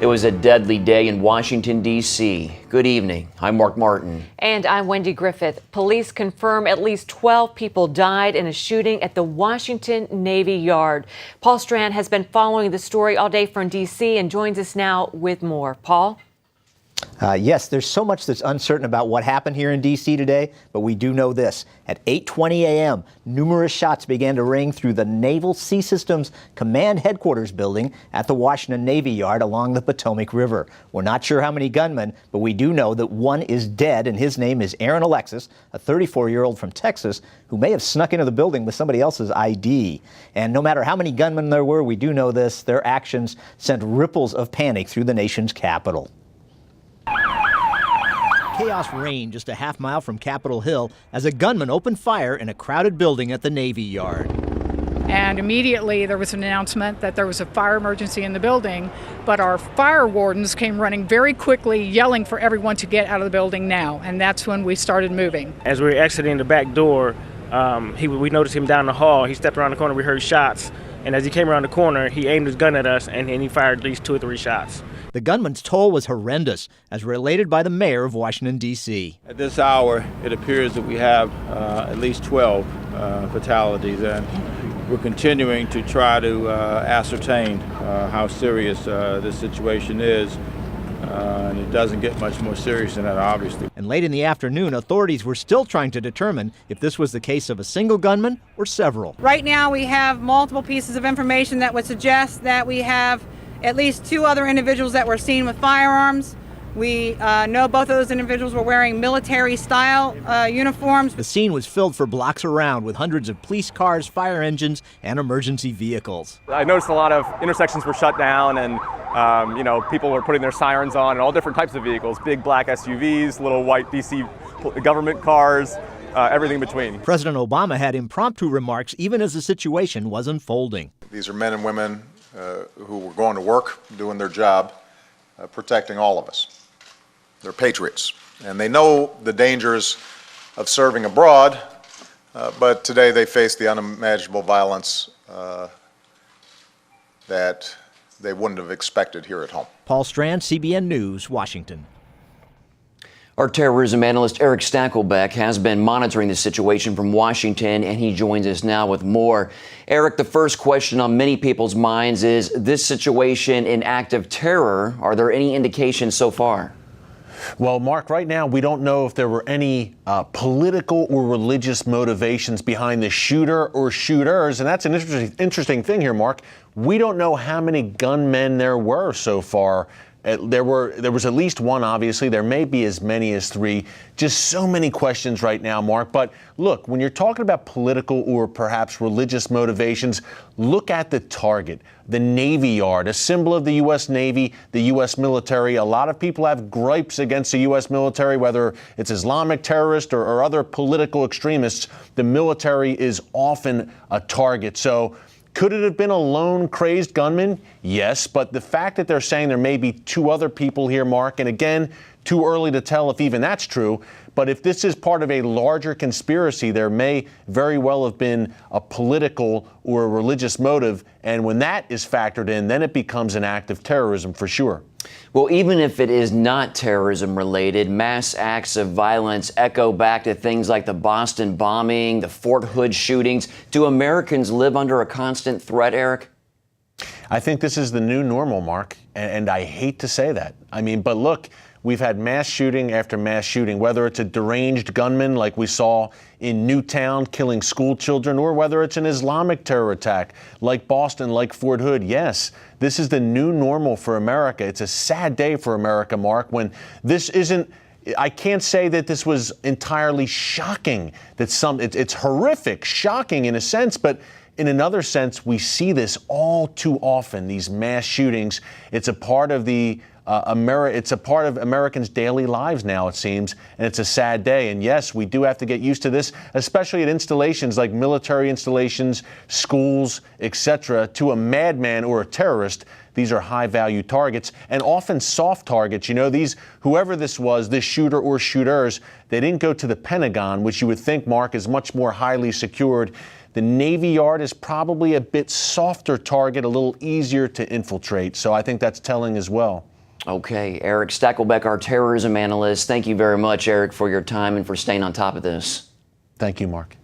It was a deadly day in Washington, D.C. Good evening. I'm Mark Martin. And I'm Wendy Griffith. Police confirm at least 12 people died in a shooting at the Washington Navy Yard. Paul Strand has been following the story all day from D.C. and joins us now with more. Paul? Yes, there's so much that's uncertain about what happened here in D.C. today, but we do know this. At 8:20 a.m., numerous shots began to ring through the Naval Sea Systems Command Headquarters building at the Washington Navy Yard along the Potomac River. We're not sure how many gunmen, but we do know that one is dead, and his name is Aaron Alexis, a 34-year-old from Texas who may have snuck into the building with somebody else's ID. And no matter how many gunmen there were, we do know this, their actions sent ripples of panic through the nation's capital. Chaos reigned just a half mile from Capitol Hill as a gunman opened fire in a crowded building at the Navy Yard. And immediately there was an announcement that there was a fire emergency in the building, but our fire wardens came running very quickly, yelling for everyone to get out of the building now, and that's when we started moving. As we were exiting the back door, we noticed him down the hall. He stepped around the corner, we heard shots, and as he came around the corner, he aimed his gun at us, and he fired at least 2 or 3 shots. The gunman's toll was horrendous, as related by the mayor of Washington, D.C. At this hour, it appears that we have at least 12 fatalities, and we're continuing to try to ascertain how serious this situation is, and it doesn't get much more serious than that, obviously. And late in the afternoon, authorities were still trying to determine if this was the case of a single gunman or several. Right now, we have multiple pieces of information that would suggest that we have at least 2 other individuals that were seen with firearms. We know both of those individuals were wearing military-style uniforms. The scene was filled for blocks around with hundreds of police cars, fire engines, and emergency vehicles. I noticed a lot of intersections were shut down, and people were putting their sirens on, and all different types of vehicles, big black SUVs, little white DC government cars, everything in between. President Obama had impromptu remarks even as the situation was unfolding. These are men and women who were going to work, doing their job, protecting all of us. They're patriots, and they know the dangers of serving abroad, but today they face the unimaginable violence that they wouldn't have expected here at home. Paul Strand, CBN News, Washington. Our terrorism analyst Eric Stakelbeck has been monitoring the situation from Washington, and he joins us now with more. Eric, the first question on many people's minds is this situation an act of terror? Are there any indications so far? Well, Mark, right now we don't know if there were any political or religious motivations behind the shooter or shooters, and that's an interesting thing here, Mark. We don't know how many gunmen there were so far. There was at least one, obviously. There may be as many as 3. Just so many questions right now, Mark. But look, when you're talking about political or perhaps religious motivations, look at the target, the Navy Yard, a symbol of the U.S. Navy, the U.S. military. A lot of people have gripes against the U.S. military, whether it's Islamic terrorists or other political extremists. The military is often a target. So could it have been a lone crazed gunman? Yes, but the fact that they're saying there may be 2 other people here, Mark, and again, too early to tell if even that's true, but if this is part of a larger conspiracy, there may very well have been a political or a religious motive, and when that is factored in, then it becomes an act of terrorism for sure. Well, even if it is not terrorism related, mass acts of violence echo back to things like the Boston bombing, the Fort Hood shootings. Do Americans live under a constant threat, Eric? I think this is the new normal, Mark, and I hate to say that. I mean, but look, we've had mass shooting after mass shooting, whether it's a deranged gunman like we saw in Newtown killing school children, or whether it's an Islamic terror attack like Boston, like Fort Hood. Yes, this is the new normal for America. It's a sad day for America, Mark, when this isn't. I can't say that this was entirely shocking. It's horrific, shocking in a sense, but in another sense, we see this all too often, these mass shootings. It's a part of it's a part of Americans' daily lives now, it seems, and it's a sad day. And yes, we do have to get used to this, especially at installations like military installations, schools, etc. To a madman or a terrorist, these are high-value targets, and often soft targets. You know, whoever this was, this shooter or shooters, they didn't go to the Pentagon, which you would think, Mark, is much more highly secured. The Navy Yard is probably a bit softer target, a little easier to infiltrate. So I think that's telling as well. Okay, Eric Stakelbeck, our terrorism analyst. Thank you very much, Eric, for your time and for staying on top of this. Thank you, Mark.